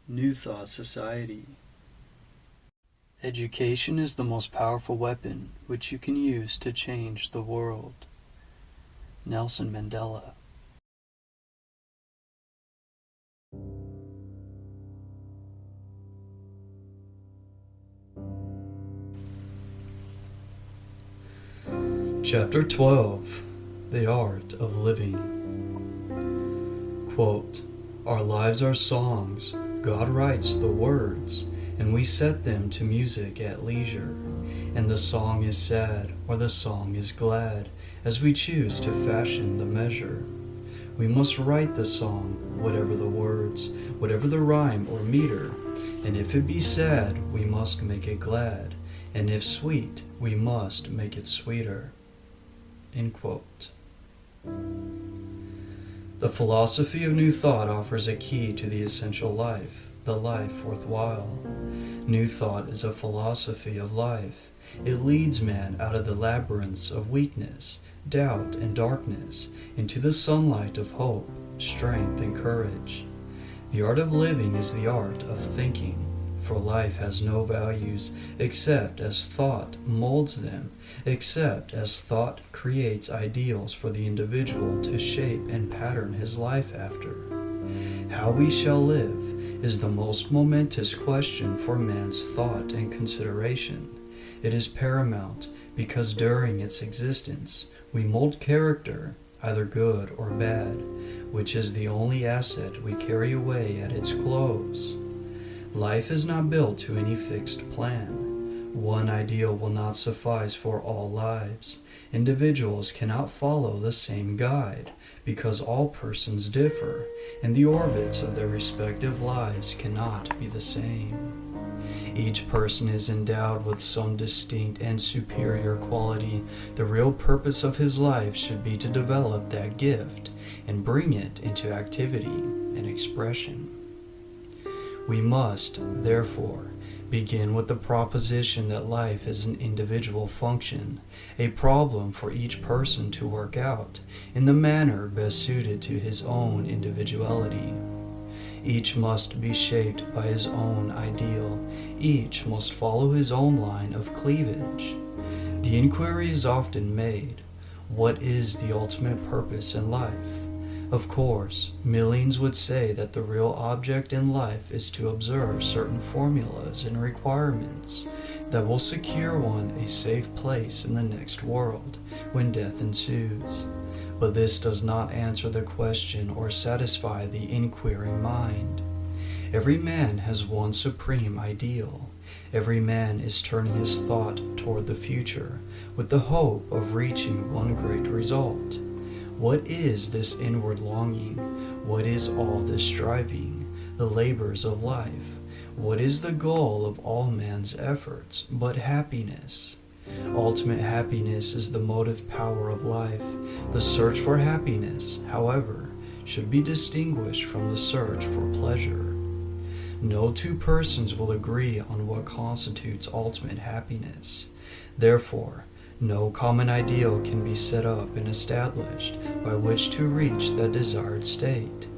New Thought Society. Education is the most powerful weapon which you can use to change the world. Nelson Mandela. Chapter 12. The Art of Living. Quote, "Our lives are songs. God writes the words, and we set them to music at leisure. And the song is sad, or the song is glad, as we choose to fashion the measure. We must write the song, whatever the words, whatever the rhyme or meter. And if it be sad, we must make it glad, and if sweet, we must make it sweeter." End quote. The philosophy of New Thought offers a key to the essential life, the life worthwhile. New Thought is a philosophy of life. It leads man out of the labyrinths of weakness, doubt, and darkness into the sunlight of hope, strength, and courage. The art of living is the art of thinking, for life has no values except as thought molds them, except as thought creates ideals for the individual to shape and pattern his life after. How we shall live is the most momentous question for man's thought and consideration. It is paramount because during its existence we mold character, either good or bad, which is the only asset we carry away at its close. Life is not built to any fixed plan. One ideal will not suffice for all lives. Individuals cannot follow the same guide because all persons differ, and the orbits of their respective lives cannot be the same. Each person is endowed with some distinct and superior quality. The real purpose of his life should be to develop that gift and bring it into activity and expression. We must, therefore, begin with the proposition that life is an individual function, a problem for each person to work out in the manner best suited to his own individuality. Each must be shaped by his own ideal. Each must follow his own line of cleavage. The inquiry is often made, what is the ultimate purpose in life? Of course, millions would say that the real object in life is to observe certain formulas and requirements that will secure one a safe place in the next world when death ensues. But this does not answer the question or satisfy the inquiring mind. Every man has one supreme ideal. Every man is turning his thought toward the future with the hope of reaching one great result. What is this inward longing? What is all this striving, the labors of life? What is the goal of all man's efforts but happiness? Ultimate happiness is the motive power of life. The search for happiness, however, should be distinguished from the search for pleasure. No two persons will agree on what constitutes ultimate happiness. Therefore, no common ideal can be set up and established by which to reach the desired state.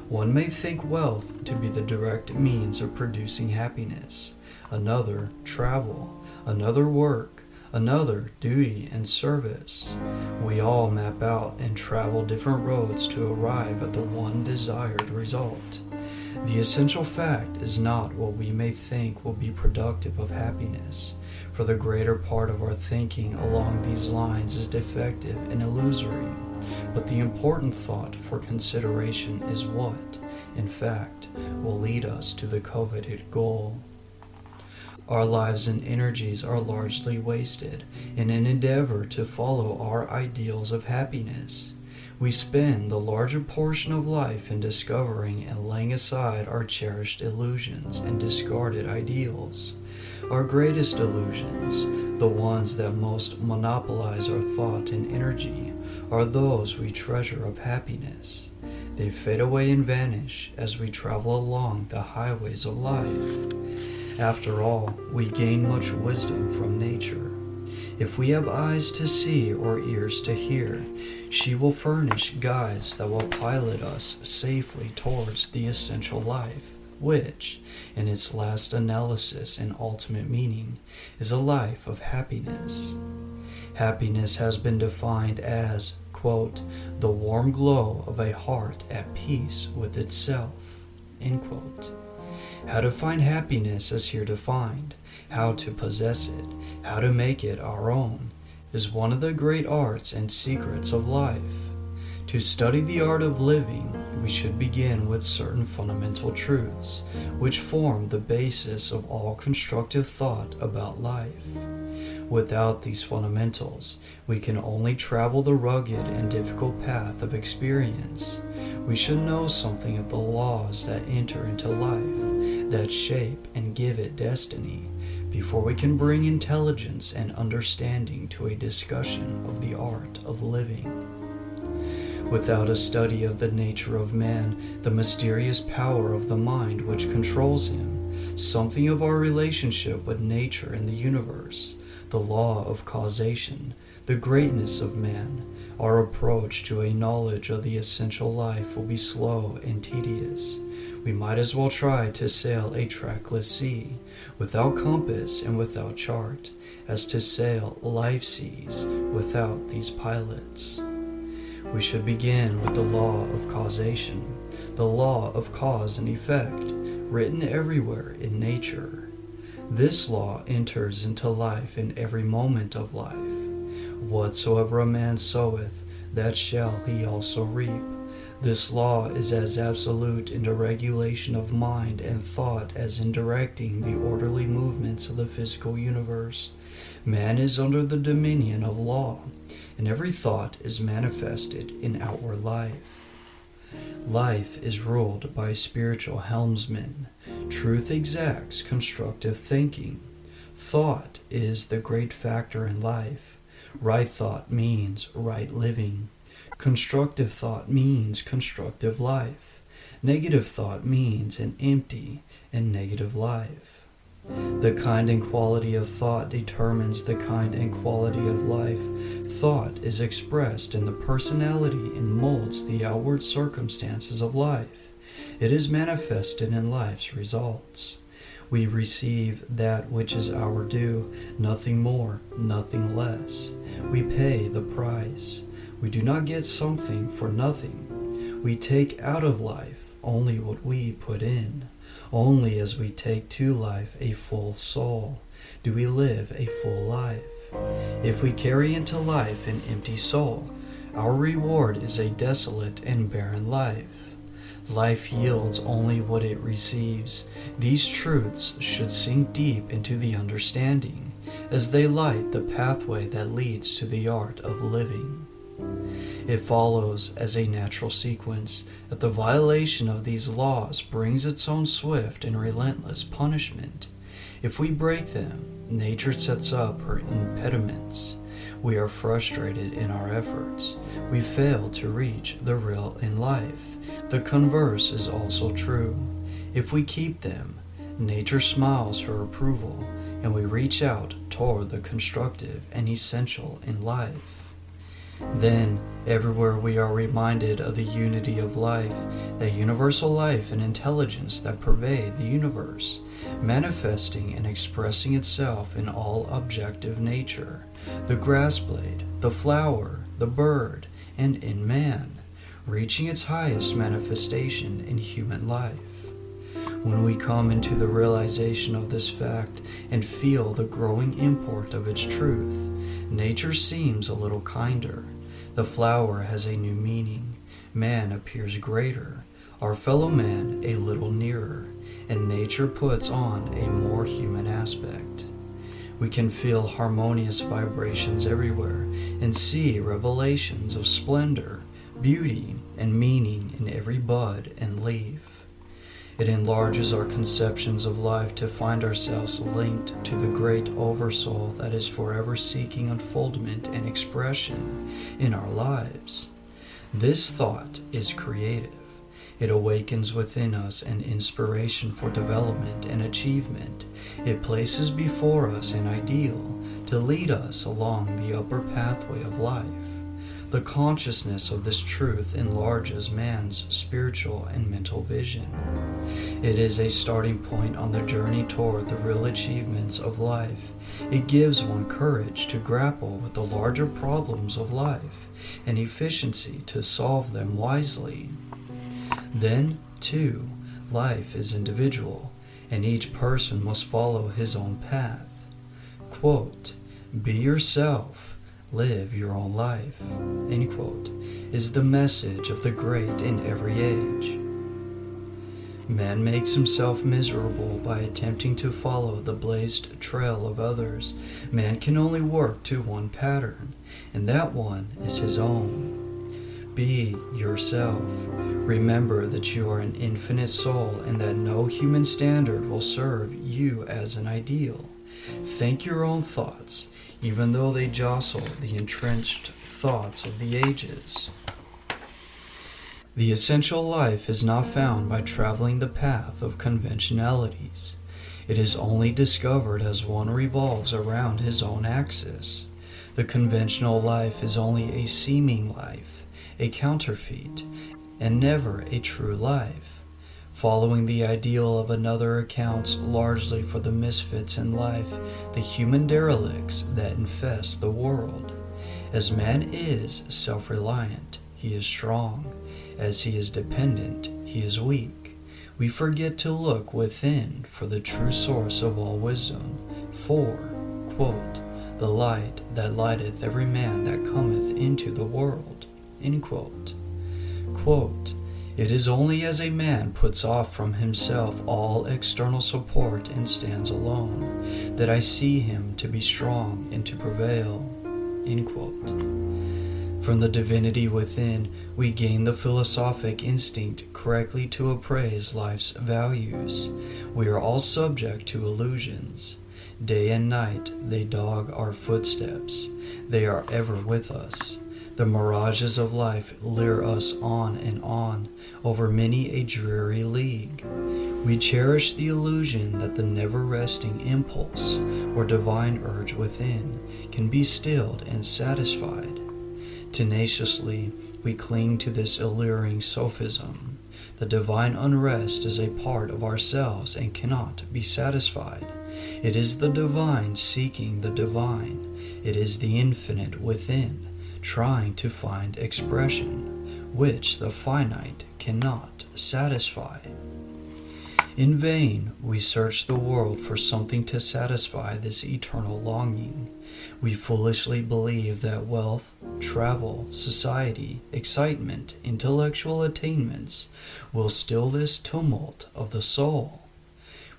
One may think wealth to be the direct means of producing happiness, another travel, another work, another duty and service. We all map out and travel different roads to arrive at the one desired result. The essential fact is not what we may think will be productive of happiness, for the greater part of our thinking along these lines is defective and illusory, but the important thought for consideration is what, in fact, will lead us to the coveted goal. Our lives and energies are largely wasted in an endeavor to follow our ideals of happiness. We spend the larger portion of life in discovering and laying aside our cherished illusions and discarded ideals. Our greatest illusions, the ones that most monopolize our thought and energy, are those we treasure of happiness. They fade away and vanish as we travel along the highways of life. After all, we gain much wisdom from nature. If we have eyes to see or ears to hear, she will furnish guides that will pilot us safely towards the essential life, which, in its last analysis and ultimate meaning, is a life of happiness. Happiness has been defined as, quote, the warm glow of a heart at peace with itself, end quote. How to find happiness is here defined. How to possess it, how to make it our own, is one of the great arts and secrets of life. To study the art of living, we should begin with certain fundamental truths, which form the basis of all constructive thought about life. Without these fundamentals, we can only travel the rugged and difficult path of experience. We should know something of the laws that enter into life, that shape and give it destiny, before we can bring intelligence and understanding to a discussion of the art of living. Without a study of the nature of man, the mysterious power of the mind which controls him, something of our relationship with nature and the universe, the law of causation, the greatness of man, our approach to a knowledge of the essential life will be slow and tedious. We might as well try to sail a trackless sea, without compass and without chart, as to sail life seas without these pilots. We should begin with the law of causation, the law of cause and effect, written everywhere in nature. This law enters into life in every moment of life. Whatsoever a man soweth, that shall he also reap. This law is as absolute in the regulation of mind and thought as in directing the orderly movements of the physical universe. Man is under the dominion of law, and every thought is manifested in outward life. Life is ruled by spiritual helmsmen. Truth exacts constructive thinking. Thought is the great factor in life. Right thought means right living. Constructive thought means constructive life. Negative thought means an empty and negative life. The kind and quality of thought determines the kind and quality of life. Thought is expressed in the personality and molds the outward circumstances of life. It is manifested in life's results. We receive that which is our due, nothing more, nothing less. We pay the price. We do not get something for nothing. We take out of life only what we put in. Only as we take to life a full soul do we live a full life. If we carry into life an empty soul, our reward is a desolate and barren life. Life yields only what it receives. These truths should sink deep into the understanding, as they light the pathway that leads to the art of living. It follows as a natural sequence that the violation of these laws brings its own swift and relentless punishment. If we break them, nature sets up her impediments. We are frustrated in our efforts. We fail to reach the real in life. The converse is also true. If we keep them, nature smiles her approval, and we reach out toward the constructive and essential in life. Then, everywhere we are reminded of the unity of life, that universal life and intelligence that pervade the universe, manifesting and expressing itself in all objective nature, the grass blade, the flower, the bird, and in man, reaching its highest manifestation in human life. When we come into the realization of this fact and feel the growing import of its truth, nature seems a little kinder. The flower has a new meaning. Man appears greater, our fellow man a little nearer, and nature puts on a more human aspect. We can feel harmonious vibrations everywhere and see revelations of splendor, beauty, and meaning in every bud and leaf. It enlarges our conceptions of life to find ourselves linked to the great Oversoul that is forever seeking unfoldment and expression in our lives. This thought is creative. It awakens within us an inspiration for development and achievement. It places before us an ideal to lead us along the upper pathway of life. The consciousness of this truth enlarges man's spiritual and mental vision. It is a starting point on the journey toward the real achievements of life. It gives one courage to grapple with the larger problems of life and efficiency to solve them wisely. Then, too, life is individual, and each person must follow his own path. Quote, "Be yourself, live your own life," end quote, is the message of the great in every age. Man makes himself miserable by attempting to follow the blazed trail of others. Man can only work to one pattern, and that one is his own. Be yourself. Remember that you are an infinite soul and that no human standard will serve you as an ideal. Think your own thoughts, even though they jostle the entrenched thoughts of the ages. The essential life is not found by traveling the path of conventionalities. It is only discovered as one revolves around his own axis. The conventional life is only a seeming life, a counterfeit, and never a true life. Following the ideal of another accounts largely for the misfits in life, the human derelicts that infest the world. As man is self-reliant, he is strong. As he is dependent, he is weak. We forget to look within for the true source of all wisdom. For, quote, "the light that lighteth every man that cometh into the world," end quote. Quote, "It is only as a man puts off from himself all external support and stands alone, that I see him to be strong and to prevail," end quote. From the divinity within, we gain the philosophic instinct correctly to appraise life's values. We are all subject to illusions. Day and night they dog our footsteps. They are ever with us. The mirages of life lure us on and on, over many a dreary league. We cherish the illusion that the never-resting impulse or divine urge within can be stilled and satisfied. Tenaciously, we cling to this alluring sophism. The divine unrest is a part of ourselves and cannot be satisfied. It is the divine seeking the divine. It is the infinite within, trying to find expression, which the finite cannot satisfy. In vain, we search the world for something to satisfy this eternal longing. We foolishly believe that wealth, travel, society, excitement, intellectual attainments will still this tumult of the soul.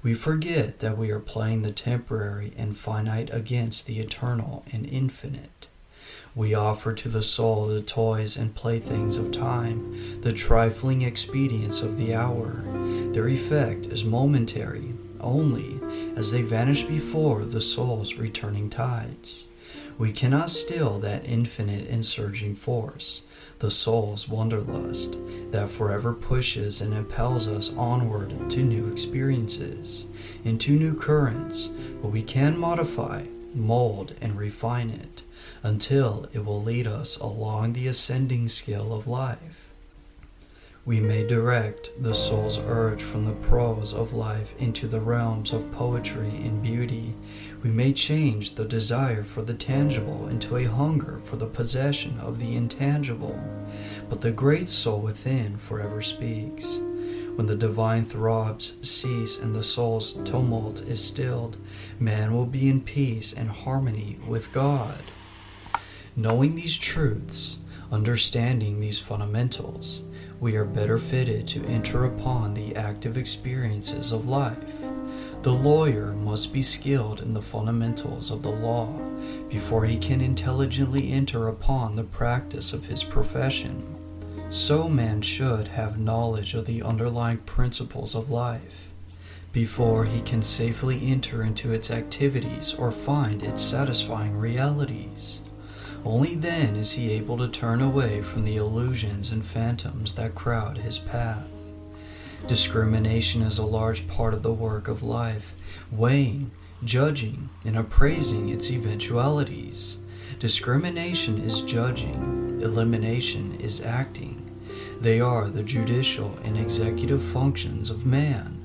We forget that we are playing the temporary and finite against the eternal and infinite. We offer to the soul the toys and playthings of time, the trifling expedients of the hour. Their effect is momentary, only as they vanish before the soul's returning tides. We cannot still that infinite and surging force, the soul's wanderlust, that forever pushes and impels us onward to new experiences, into new currents, but we can modify, mold, and refine it, until it will lead us along the ascending scale of life. We may direct the soul's urge from the prose of life into the realms of poetry and beauty. We may change the desire for the tangible into a hunger for the possession of the intangible. But the great soul within forever speaks. When the divine throbs cease and the soul's tumult is stilled, man will be in peace and harmony with God. Knowing these truths, understanding these fundamentals, we are better fitted to enter upon the active experiences of life. The lawyer must be skilled in the fundamentals of the law before he can intelligently enter upon the practice of his profession. So man should have knowledge of the underlying principles of life before he can safely enter into its activities or find its satisfying realities. Only then is he able to turn away from the illusions and phantoms that crowd his path. Discrimination is a large part of the work of life, weighing, judging, and appraising its eventualities. Discrimination is judging, elimination is acting. They are the judicial and executive functions of man.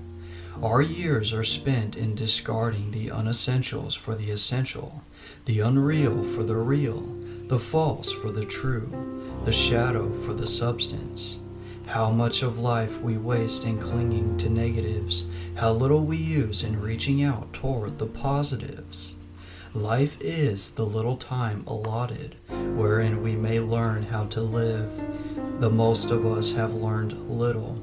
Our years are spent in discarding the unessentials for the essential, the unreal for the real, the false for the true, the shadow for the substance. How much of life we waste in clinging to negatives, how little we use in reaching out toward the positives. Life is the little time allotted wherein we may learn how to live. The most of us have learned little.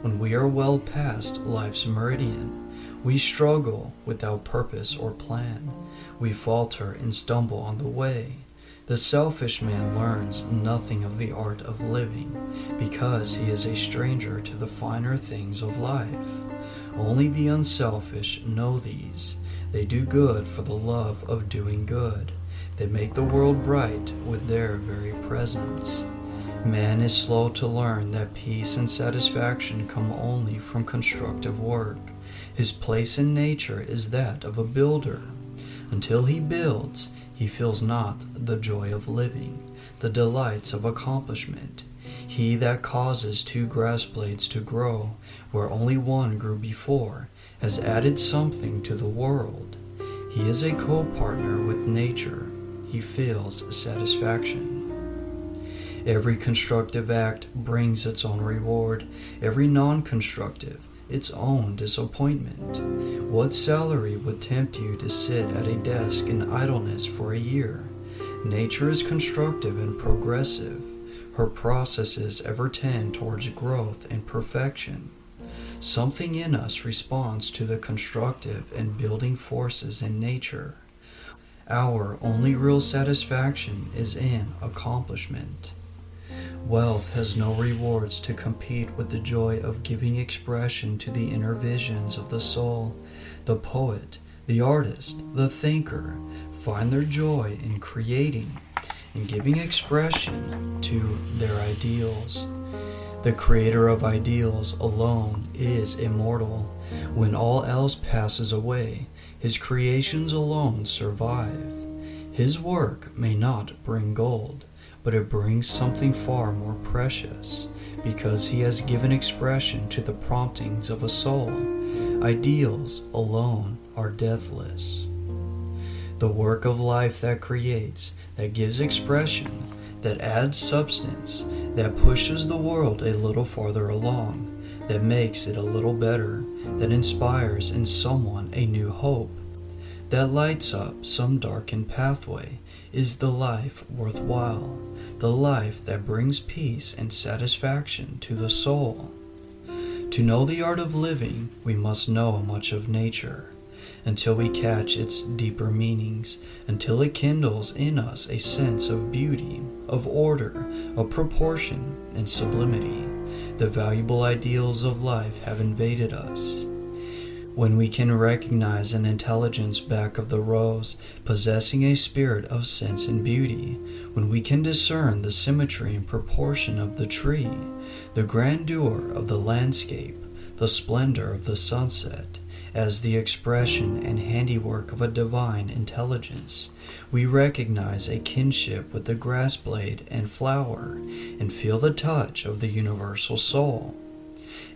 When we are well past life's meridian, we struggle without purpose or plan. We falter and stumble on the way. The selfish man learns nothing of the art of living because he is a stranger to the finer things of life. Only the unselfish know these. They do good for the love of doing good. They make the world bright with their very presence. Man is slow to learn that peace and satisfaction come only from constructive work. His place in nature is that of a builder. Until he builds, he feels not the joy of living, the delights of accomplishment. He that causes 2 grass blades to grow where only one grew before has added something to the world. He is a co-partner with nature. He feels satisfaction. Every constructive act brings its own reward, every non-constructive its own disappointment. What salary would tempt you to sit at a desk in idleness for a year? Nature is constructive and progressive. Her processes ever tend towards growth and perfection. Something in us responds to the constructive and building forces in nature. Our only real satisfaction is in accomplishment. Wealth has no rewards to compete with the joy of giving expression to the inner visions of the soul. The poet, the artist, the thinker find their joy in creating and giving expression to their ideals. The creator of ideals alone is immortal. When all else passes away, his creations alone survive. His work may not bring gold, but it brings something far more precious, because he has given expression to the promptings of a soul. Ideals alone are deathless. The work of life that creates, that gives expression, that adds substance, that pushes the world a little farther along, that makes it a little better, that inspires in someone a new hope, that lights up some darkened pathway, is the life worthwhile, the life that brings peace and satisfaction to the soul. To know the art of living, we must know much of nature, until we catch its deeper meanings, until it kindles in us a sense of beauty, of order, of proportion, and sublimity. The valuable ideals of life have invaded us. When we can recognize an intelligence back of the rose, possessing a spirit of sense and beauty, when we can discern the symmetry and proportion of the tree, the grandeur of the landscape, the splendor of the sunset, as the expression and handiwork of a divine intelligence, we recognize a kinship with the grass blade and flower, and feel the touch of the universal soul.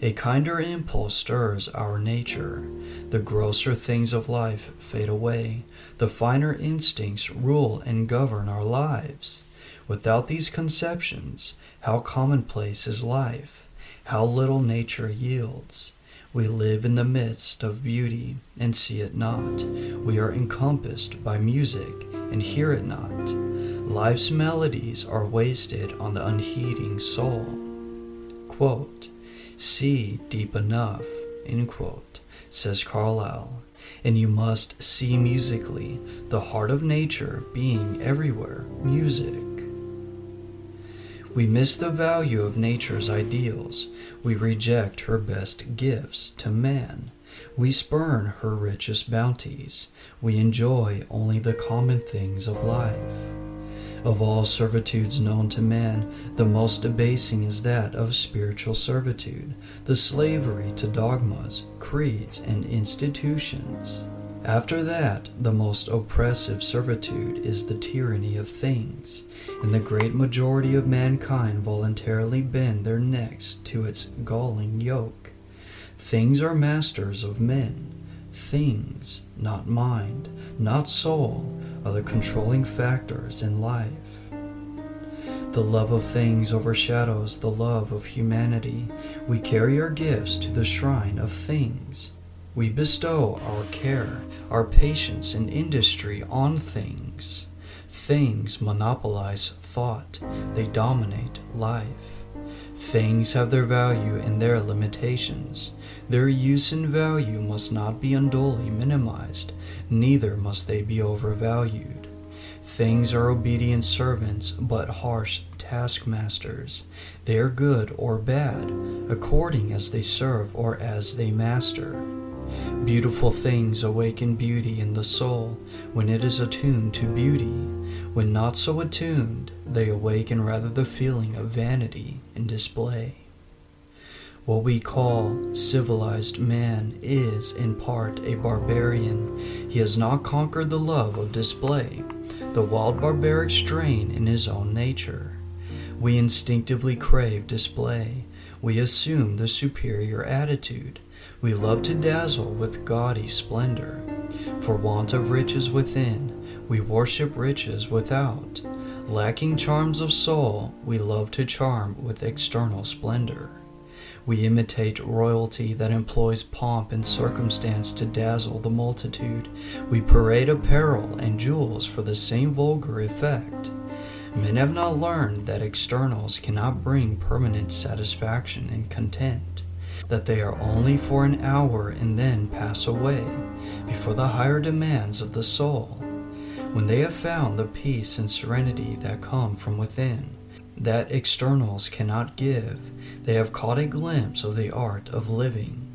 A kinder impulse stirs our nature. The grosser things of life fade away. The finer instincts rule and govern our lives. Without these conceptions, how commonplace is life, how little nature yields. We live in the midst of beauty and see it not. We are encompassed by music and hear it not. Life's melodies are wasted on the unheeding soul. Quote, "See deep enough," end quote, says Carlyle, and you must see musically, the heart of nature being everywhere music. We miss the value of nature's ideals. We reject her best gifts to man. We spurn her richest bounties. We enjoy only the common things of life. Of all servitudes known to man, the most debasing is that of spiritual servitude, the slavery to dogmas, creeds, and institutions. After that, the most oppressive servitude is the tyranny of things, and the great majority of mankind voluntarily bend their necks to its galling yoke. Things are masters of men. Things, not mind, not soul, are the controlling factors in life. The love of things overshadows the love of humanity. We carry our gifts to the shrine of things. We bestow our care, our patience, and industry on things. Things monopolize thought. They dominate life. Things have their value and their limitations. Their use and value must not be unduly minimized, neither must they be overvalued. Things are obedient servants, but harsh taskmasters. They are good or bad, according as they serve or as they master. Beautiful things awaken beauty in the soul when it is attuned to beauty. When not so attuned, they awaken rather the feeling of vanity and display. What we call civilized man is, in part, a barbarian. He has not conquered the love of display, the wild barbaric strain in his own nature. We instinctively crave display. We assume the superior attitude. We love to dazzle with gaudy splendor. For want of riches within, we worship riches without. Lacking charms of soul, we love to charm with external splendor. We imitate royalty that employs pomp and circumstance to dazzle the multitude. We parade apparel and jewels for the same vulgar effect. Men have not learned that externals cannot bring permanent satisfaction and content, that they are only for an hour and then pass away before the higher demands of the soul. When they have found the peace and serenity that come from within, that externals cannot give, they have caught a glimpse of the art of living.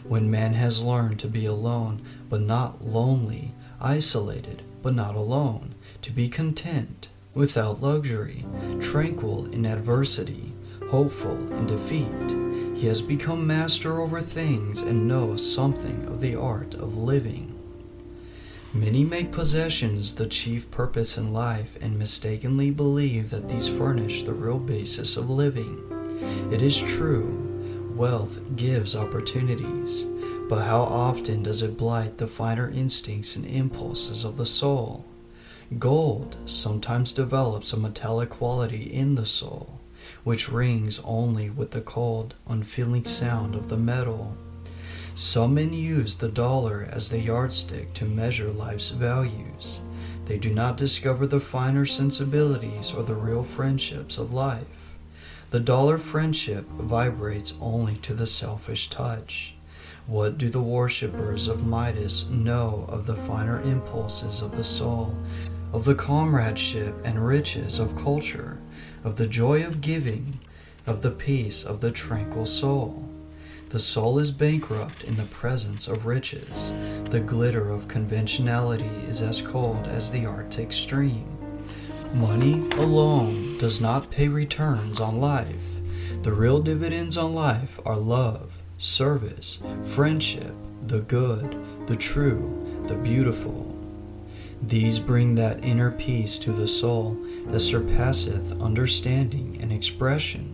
When man has learned to be alone, but not lonely, isolated, but not alone, to be content, without luxury, tranquil in adversity, hopeful in defeat, he has become master over things and knows something of the art of living. Many make possessions the chief purpose in life and mistakenly believe that these furnish the real basis of living. It is true, wealth gives opportunities, but how often does it blight the finer instincts and impulses of the soul? Gold sometimes develops a metallic quality in the soul, which rings only with the cold, unfeeling sound of the metal. Some men use the dollar as the yardstick to measure life's values. They do not discover the finer sensibilities or the real friendships of life. The dollar friendship vibrates only to the selfish touch. What do the worshippers of Midas know of the finer impulses of the soul, of the comradeship and riches of culture, of the joy of giving, of the peace of the tranquil soul? The soul is bankrupt in the presence of riches. The glitter of conventionality is as cold as the Arctic stream. Money alone does not pay returns on life. The real dividends on life are love, service, friendship, the good, the true, the beautiful. These bring that inner peace to the soul that surpasseth understanding and expression.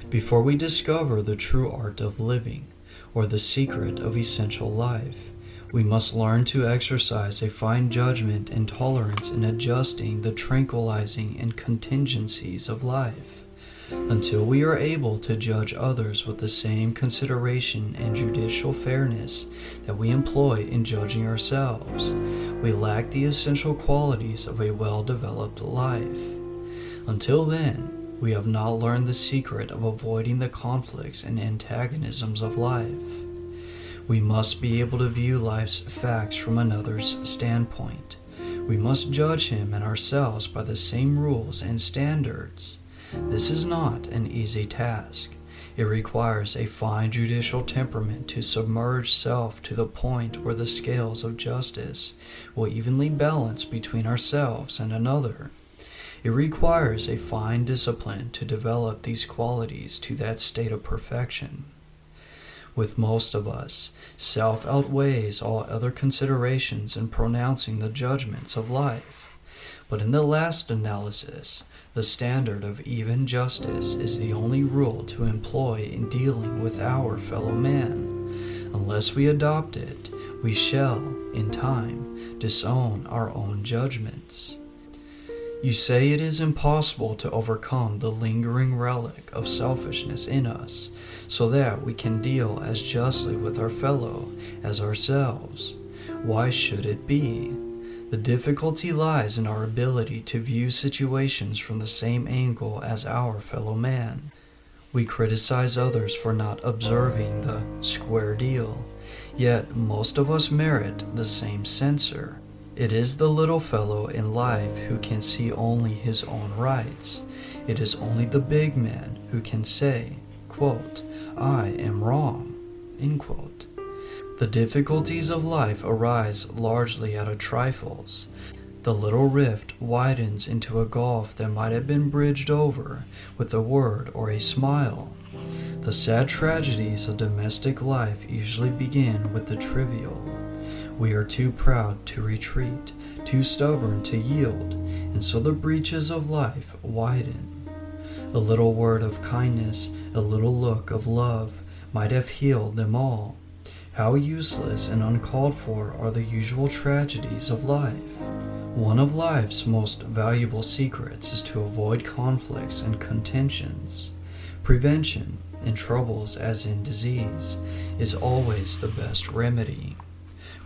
Before we discover the true art of living, or the secret of essential life, we must learn to exercise a fine judgment and tolerance in adjusting the tranquilizing and contingencies of life. Until we are able to judge others with the same consideration and judicial fairness that we employ in judging ourselves, we lack the essential qualities of a well-developed life. Until then, we have not learned the secret of avoiding the conflicts and antagonisms of life. We must be able to view life's facts from another's standpoint. We must judge him and ourselves by the same rules and standards. This is not an easy task. It requires a fine judicial temperament to submerge self to the point where the scales of justice will evenly balance between ourselves and another. It requires a fine discipline to develop these qualities to that state of perfection. With most of us, self outweighs all other considerations in pronouncing the judgments of life. But in the last analysis, the standard of even justice is the only rule to employ in dealing with our fellow man. Unless we adopt it, we shall, in time, disown our own judgments. You say it is impossible to overcome the lingering relic of selfishness in us, so that we can deal as justly with our fellow as ourselves. Why should it be? The difficulty lies in our ability to view situations from the same angle as our fellow man. We criticize others for not observing the square deal, yet most of us merit the same censure. It is the little fellow in life who can see only his own rights. It is only the big man who can say, quote, "I am wrong," end quote. The difficulties of life arise largely out of trifles. The little rift widens into a gulf that might have been bridged over with a word or a smile. The sad tragedies of domestic life usually begin with the trivial. We are too proud to retreat, too stubborn to yield, and so the breaches of life widen. A little word of kindness, a little look of love might have healed them all. How useless and uncalled for are the usual tragedies of life. One of life's most valuable secrets is to avoid conflicts and contentions. Prevention, in troubles as in disease, is always the best remedy.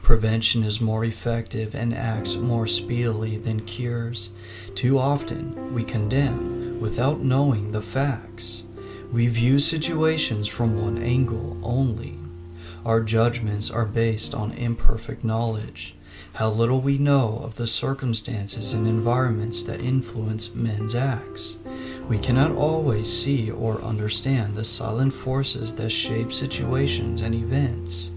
Prevention is more effective and acts more speedily than cures. Too often we condemn without knowing the facts. We view situations from one angle only. Our judgments are based on imperfect knowledge. How little we know of the circumstances and environments that influence men's acts. We cannot always see or understand the silent forces that shape situations and events.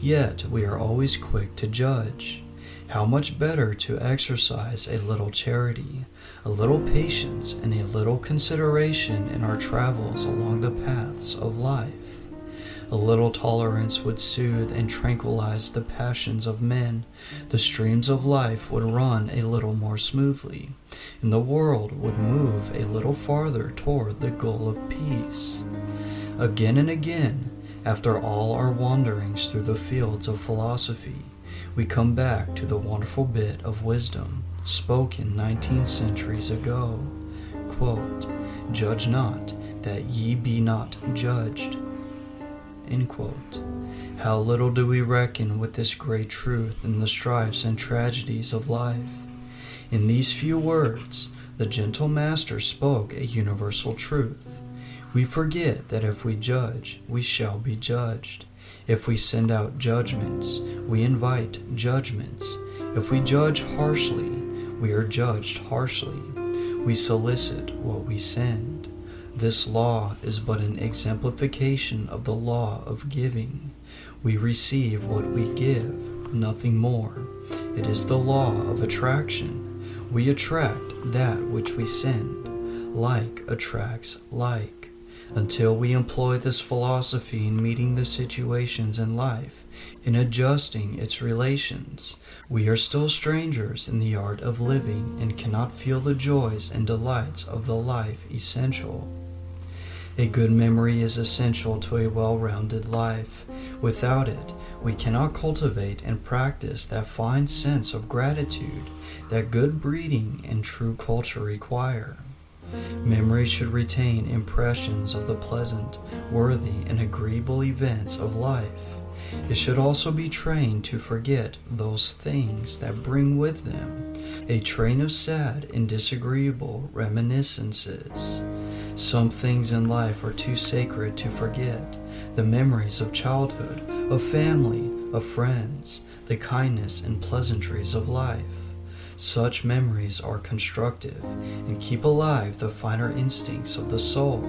Yet we are always quick to judge. How much better to exercise a little charity, a little patience, and a little consideration in our travels along the paths of life. A little tolerance would soothe and tranquilize the passions of men. The streams of life would run a little more smoothly, and the world would move a little farther toward the goal of peace. Again and again, after all our wanderings through the fields of philosophy, we come back to the wonderful bit of wisdom spoken 19 centuries ago. Quote, "Judge not, that ye be not judged." End quote. How little do we reckon with this great truth in the strifes and tragedies of life. In these few words, the gentle master spoke a universal truth. We forget that if we judge, we shall be judged. If we send out judgments, we invite judgments. If we judge harshly, we are judged harshly. We solicit what we send. This law is but an exemplification of the law of giving. We receive what we give, nothing more. It is the law of attraction. We attract that which we send. Like attracts like. Until we employ this philosophy in meeting the situations in life, in adjusting its relations, we are still strangers in the art of living and cannot feel the joys and delights of the life essential. A good memory is essential to a well-rounded life. Without it, we cannot cultivate and practice that fine sense of gratitude that good breeding and true culture require. Memory should retain impressions of the pleasant, worthy, and agreeable events of life. It should also be trained to forget those things that bring with them a train of sad and disagreeable reminiscences. Some things in life are too sacred to forget. The memories of childhood, of family, of friends, the kindness and pleasantries of life. Such memories are constructive and keep alive the finer instincts of the soul.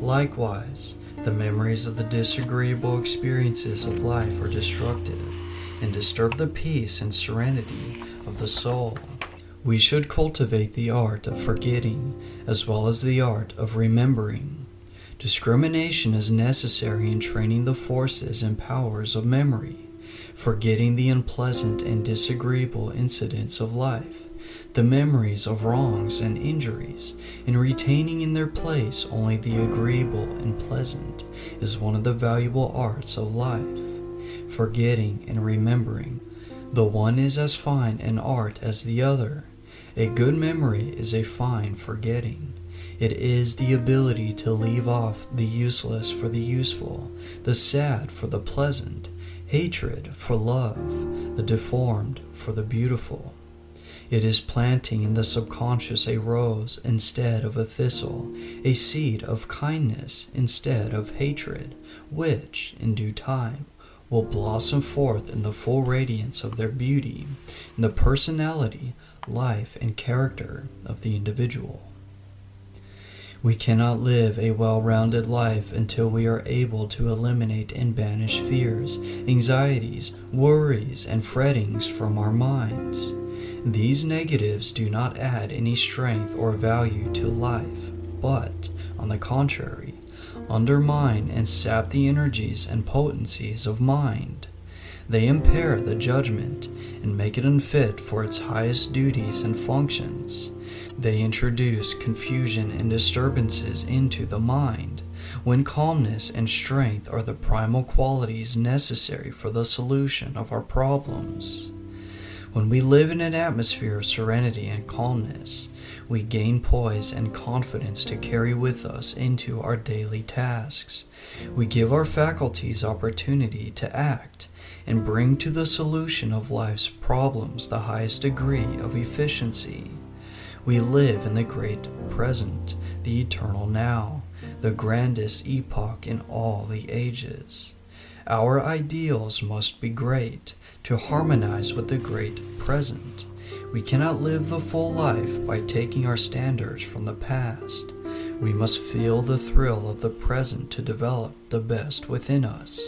Likewise, the memories of the disagreeable experiences of life are destructive and disturb the peace and serenity of the soul. We should cultivate the art of forgetting as well as the art of remembering. Discrimination is necessary in training the forces and powers of memory, forgetting the unpleasant and disagreeable incidents of life, the memories of wrongs and injuries, and retaining in their place only the agreeable and pleasant, is one of the valuable arts of life. Forgetting and remembering. The one is as fine an art as the other. A good memory is a fine forgetting. It is the ability to leave off the useless for the useful, the sad for the pleasant, hatred for love, the deformed for the beautiful. It is planting in the subconscious a rose instead of a thistle, a seed of kindness instead of hatred, which, in due time, will blossom forth in the full radiance of their beauty, in the personality, life, and character of the individual. We cannot live a well-rounded life until we are able to eliminate and banish fears, anxieties, worries, and frettings from our minds. These negatives do not add any strength or value to life, but, on the contrary, undermine and sap the energies and potencies of mind. They impair the judgment and make it unfit for its highest duties and functions. They introduce confusion and disturbances into the mind, when calmness and strength are the primal qualities necessary for the solution of our problems. When we live in an atmosphere of serenity and calmness, we gain poise and confidence to carry with us into our daily tasks. We give our faculties opportunity to act and bring to the solution of life's problems the highest degree of efficiency. We live in the great present, the eternal now, the grandest epoch in all the ages. Our ideals must be great to harmonize with the great present. We cannot live the full life by taking our standards from the past. We must feel the thrill of the present to develop the best within us.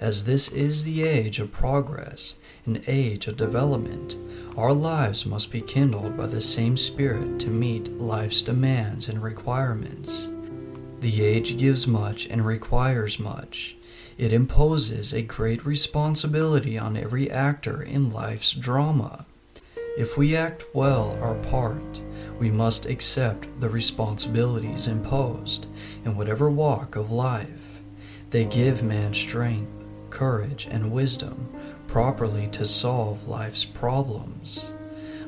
As this is the age of progress, an age of development, our lives must be kindled by the same spirit to meet life's demands and requirements. The age gives much and requires much. It imposes a great responsibility on every actor in life's drama. If we act well our part, we must accept the responsibilities imposed in whatever walk of life. They give man strength, courage, and wisdom properly to solve life's problems.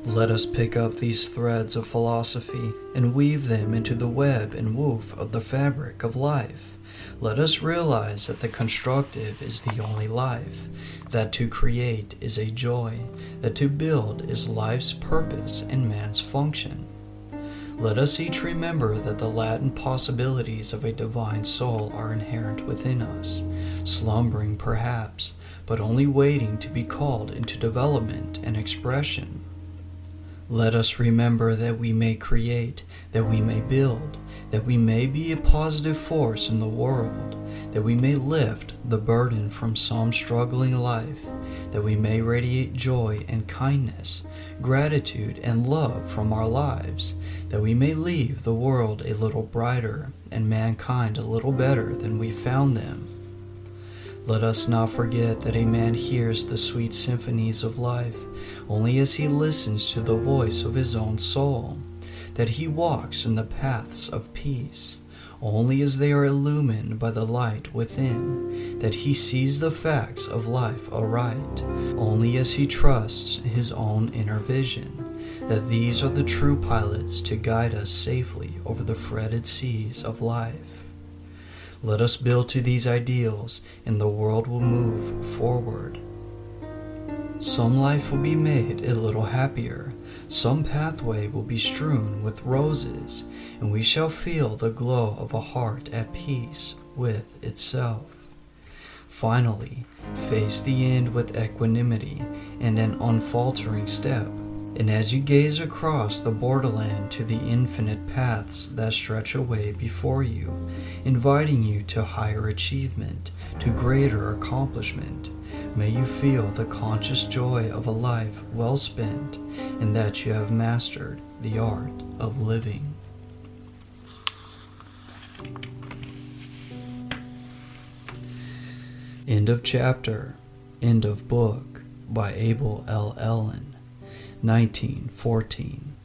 Let us pick up these threads of philosophy and weave them into the web and woof of the fabric of life. Let us realize that the constructive is the only life, that to create is a joy, that to build is life's purpose and man's function. Let us each remember that the latent possibilities of a divine soul are inherent within us, slumbering perhaps, but only waiting to be called into development and expression. Let us remember that we may create, that we may build, that we may be a positive force in the world, that we may lift the burden from some struggling life, that we may radiate joy and kindness, gratitude and love from our lives, that we may leave the world a little brighter and mankind a little better than we found them. Let us not forget that a man hears the sweet symphonies of life only as he listens to the voice of his own soul, that he walks in the paths of peace only as they are illumined by the light within, that he sees the facts of life aright only as he trusts his own inner vision, that these are the true pilots to guide us safely over the fretted seas of life. Let us build to these ideals, and the world will move forward. Some life will be made a little happier, some pathway will be strewn with roses, and we shall feel the glow of a heart at peace with itself. Finally, face the end with equanimity and an unfaltering step, and as you gaze across the borderland to the infinite paths that stretch away before you, inviting you to higher achievement, to greater accomplishment, may you feel the conscious joy of a life well spent, and that you have mastered the art of living. End of chapter. End of book by Abel L. Ellen, 1914.